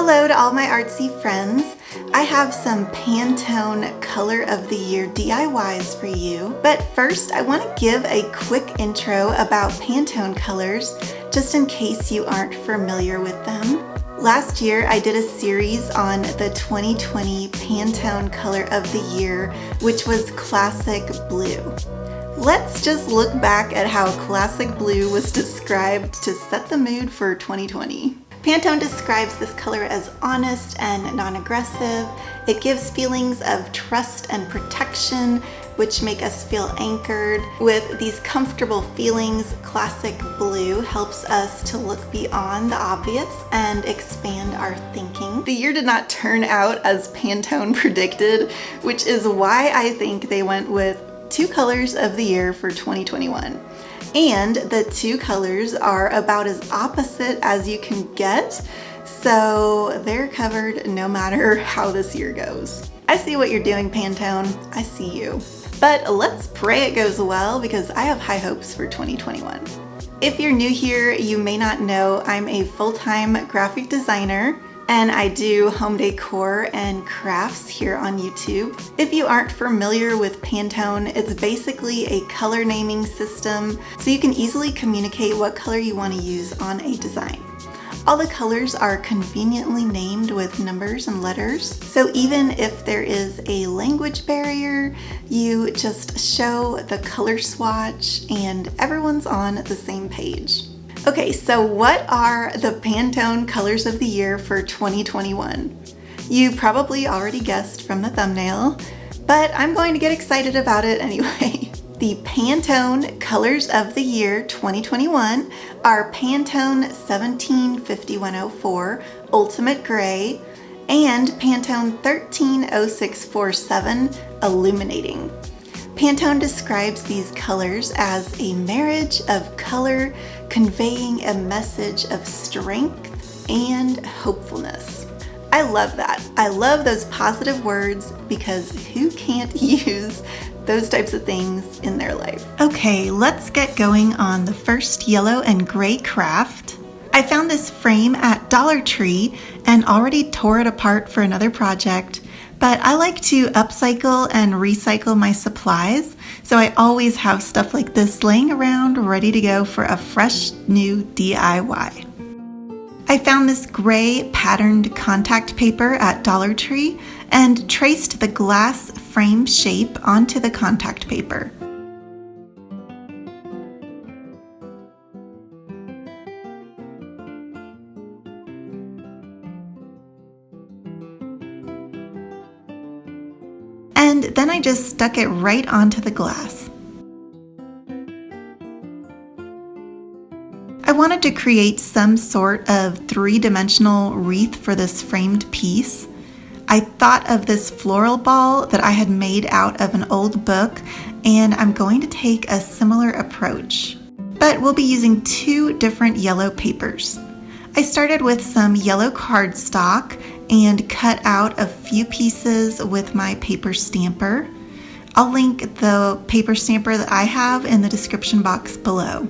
Hello to all my artsy friends. I have some Pantone Color of the Year DIYs for you. But first, I want to give a quick intro about Pantone colors, just in case you aren't familiar with them. Last year, I did a series on the 2020 Pantone Color of the Year, which was Classic Blue. Let's just look back at how Classic Blue was described to set the mood for 2020. Pantone describes this color as honest and non-aggressive. It gives feelings of trust and protection, which make us feel anchored. With these comfortable feelings, Classic Blue helps us to look beyond the obvious and expand our thinking. The year did not turn out as Pantone predicted, which is why I think they went with two colors of the year for 2021. And the two colors are about as opposite as you can get, so they're covered no matter how this year goes. I see what you're doing, Pantone. I see you. But let's pray it goes well because I have high hopes for 2021. If you're new here, you may not know I'm a full-time graphic designer and I do home decor and crafts here on YouTube. If you aren't familiar with Pantone, it's basically a color naming system so you can easily communicate what color you want to use on a design. All the colors are conveniently named with numbers and letters, so even if there is a language barrier, you just show the color swatch and everyone's on the same page. Okay, so what are the Pantone colors of the year for 2021? You probably already guessed from the thumbnail, but I'm going to get excited about it anyway. The Pantone colors of the year 2021 are Pantone 175104 Ultimate Gray and Pantone 130647 Illuminating. Pantone describes these colors as a marriage of color conveying a message of strength and hopefulness. I love that. I love those positive words because who can't use those types of things in their life? Okay, let's get going on the first yellow and gray craft. I found this frame at Dollar Tree and already tore it apart for another project. But I like to upcycle and recycle my supplies, so I always have stuff like this laying around ready to go for a fresh new DIY. I found this gray patterned contact paper at Dollar Tree and traced the glass frame shape onto the contact paper. And then I just stuck it right onto the glass. I wanted to create some sort of three-dimensional wreath for this framed piece. I thought of this floral ball that I had made out of an old book, and I'm going to take a similar approach. But we'll be using two different yellow papers. I started with some yellow cardstock and cut out a few pieces with my paper stamper. I'll link the paper stamper that I have in the description box below.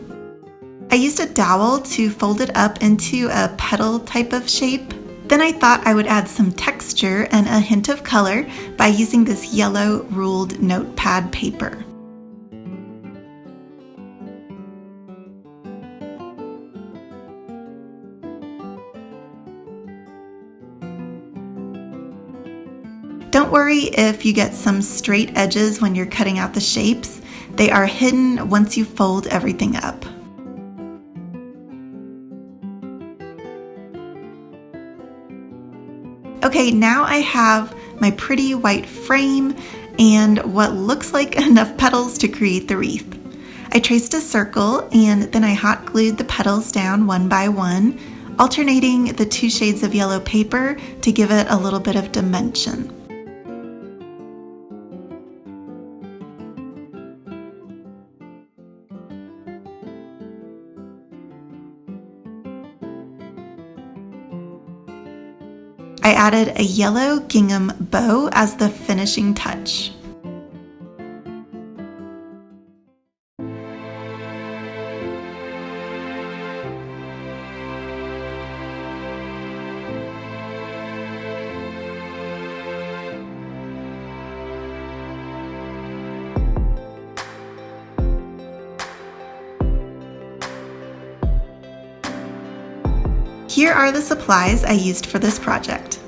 I used a dowel to fold it up into a petal type of shape. Then I thought I would add some texture and a hint of color by using this yellow ruled notepad paper. Don't worry if you get some straight edges when you're cutting out the shapes. They are hidden once you fold everything up. Okay, now I have my pretty white frame and what looks like enough petals to create the wreath. I traced a circle and then I hot glued the petals down one by one, alternating the two shades of yellow paper to give it a little bit of dimension. I added a yellow gingham bow as the finishing touch. Here are the supplies I used for this project.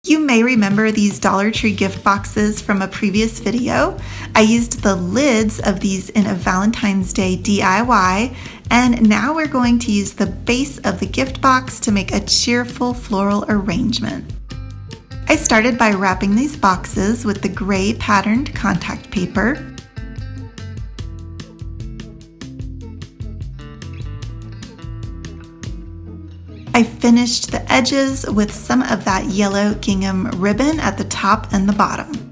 You may remember these Dollar Tree gift boxes from a previous video. I used the lids of these in a Valentine's Day DIY, and now we're going to use the base of the gift box to make a cheerful floral arrangement. I started by wrapping these boxes with the gray patterned contact paper. I finished the edges with some of that yellow gingham ribbon at the top and the bottom.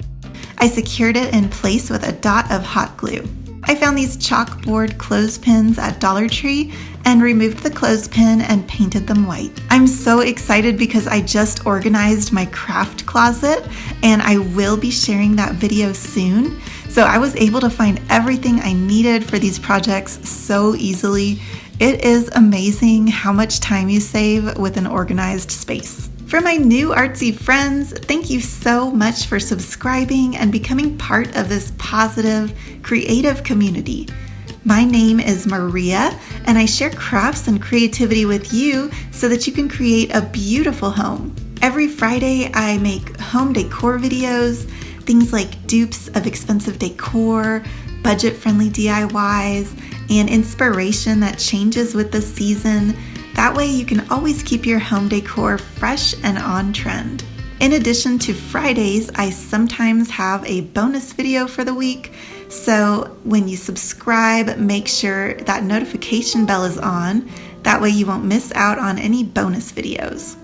I secured it in place with a dot of hot glue. I found these chalkboard clothespins at Dollar Tree and removed the clothespin and painted them white. I'm so excited because I just organized my craft closet and I will be sharing that video soon. So I was able to find everything I needed for these projects so easily. It is amazing how much time you save with an organized space. For my new artsy friends, thank you so much for subscribing and becoming part of this positive, creative community. My name is Maria, and I share crafts and creativity with you so that you can create a beautiful home. Every Friday, I make home decor videos, things like dupes of expensive decor, budget-friendly DIYs, and inspiration that changes with the season. That way you can always keep your home decor fresh and on trend. In addition to Fridays, I sometimes have a bonus video for the week. So when you subscribe, make sure that notification bell is on. That way you won't miss out on any bonus videos.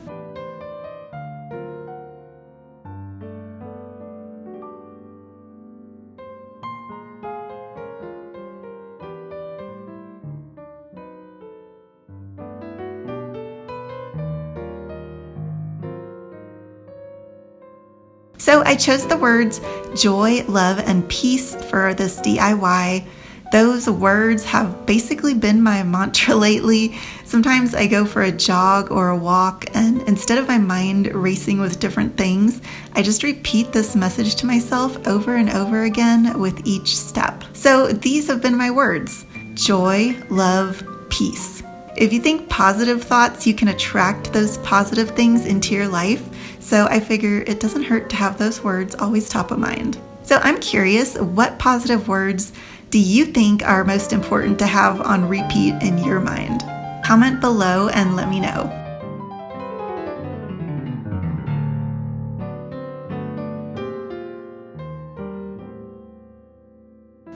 So I chose the words joy, love, and peace for this DIY. Those words have basically been my mantra lately. Sometimes I go for a jog or a walk, and instead of my mind racing with different things, I just repeat this message to myself over and over again with each step. So these have been my words: joy, love, peace. If you think positive thoughts, you can attract those positive things into your life. So I figure it doesn't hurt to have those words always top of mind. So I'm curious, what positive words do you think are most important to have on repeat in your mind? Comment below and let me know.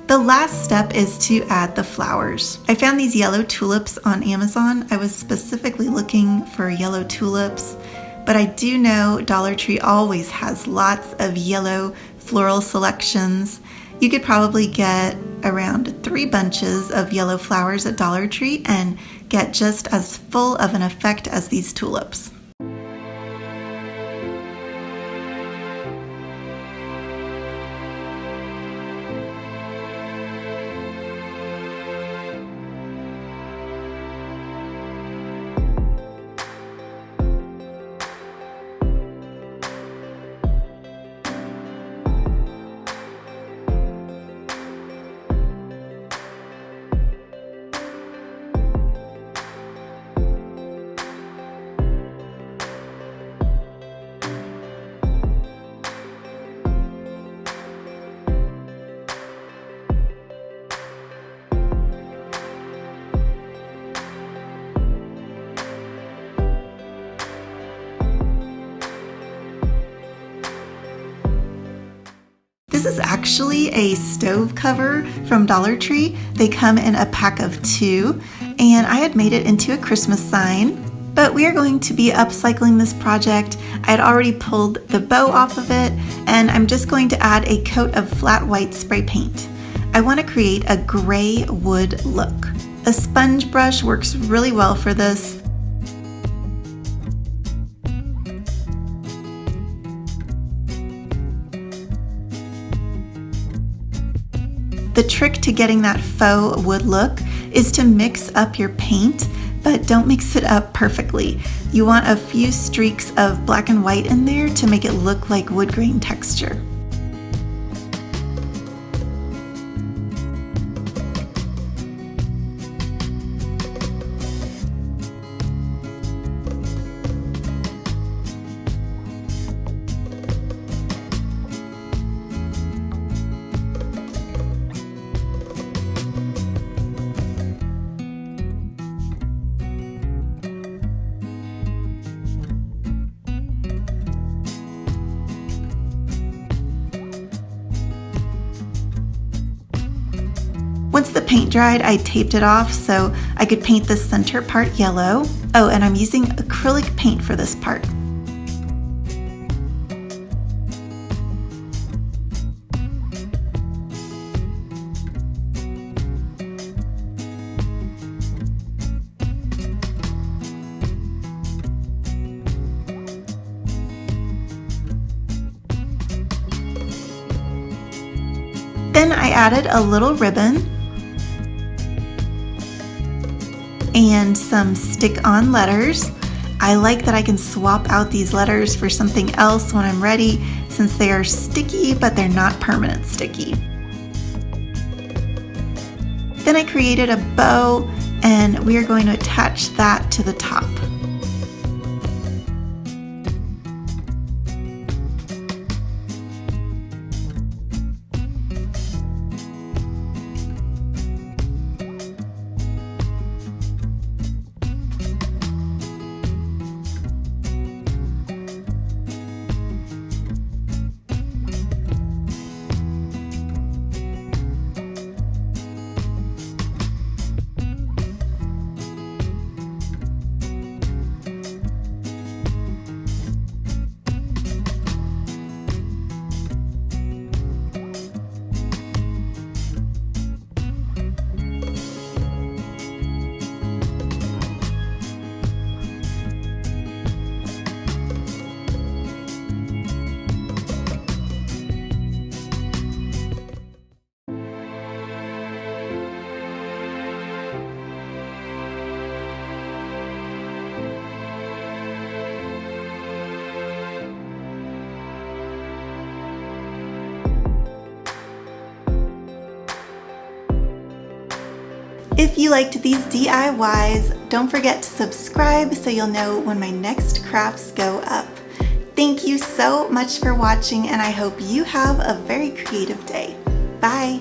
The last step is to add the flowers. I found these yellow tulips on Amazon. I was specifically looking for yellow tulips, but I do know Dollar Tree always has lots of yellow floral selections. You could probably get around 3 bunches of yellow flowers at Dollar Tree and get just as full of an effect as these tulips. This is actually a stove cover from Dollar Tree. They come in a pack of 2, and I had made it into a Christmas sign. But we are going to be upcycling this project. I had already pulled the bow off of it, and I'm just going to add a coat of flat white spray paint. I want to create a gray wood look. A sponge brush works really well for this. The trick to getting that faux wood look is to mix up your paint, but don't mix it up perfectly. You want a few streaks of black and white in there to make it look like wood grain texture. Once the paint dried, I taped it off so I could paint the center part yellow. Oh, and I'm using acrylic paint for this part. Then I added a little ribbon and some stick-on letters. I like that I can swap out these letters for something else when I'm ready, since they are sticky but they're not permanent sticky. Then I created a bow and we are going to attach that to the top. If you liked these DIYs, don't forget to subscribe so you'll know when my next crafts go up. Thank you so much for watching, and I hope you have a very creative day. Bye!